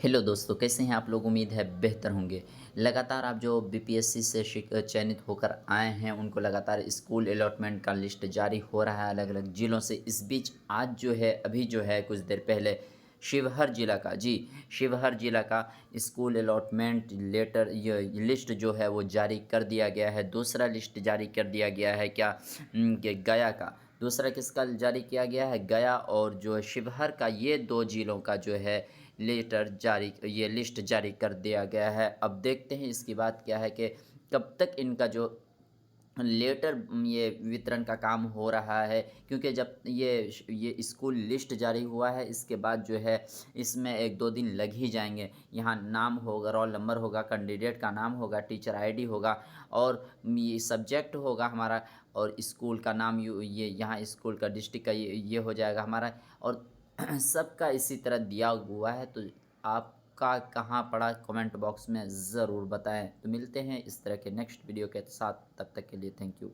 Hello दोस्तों, कैसे हैं आप लोग? उम्मीद है बेहतर होंगे। लगातार आप जो बीपीएससी से चयनित होकर आए हैं, उनको लगातार स्कूल अलॉटमेंट का लिस्ट जारी हो रहा है अलग-अलग ज़िलों से। इस बीच आज जो है, अभी जो है कुछ देर पहले शिवहर ज़िला का शिवहर ज़िला का स्कूल अलॉटमेंट लेटर ये लिस्ट जो है वो जारी कर दिया गया है। दूसरा लिस्ट जारी कर दिया गया है क्या कि गया का। दूसरा किसका जारी किया गया है? गया और जो है शिवहर का, ये 2 ज़िलों का जो है ये लिस्ट जारी कर दिया गया है। अब देखते हैं इसकी बात क्या है कि कब तक इनका जो लेटर ये वितरण का काम हो रहा है, क्योंकि जब ये स्कूल लिस्ट जारी हुआ है, इसके बाद जो है इसमें 1-2 दिन लग ही जाएँगे। यहाँ नाम होगा, रोल नंबर होगा, कैंडिडेट का नाम होगा, टीचर आईडी होगा और ये सब्जेक्ट होगा हमारा, और स्कूल का नाम ये यहाँ स्कूल का डिस्ट्रिक्ट का ये हो जाएगा हमारा, और सबका इसी तरह दिया हुआ है। तो आपका कहाँ पड़ा, कमेंट बॉक्स में ज़रूर बताएं। तो मिलते हैं इस तरह के नेक्स्ट वीडियो के साथ, तब तक के लिए थैंक यू।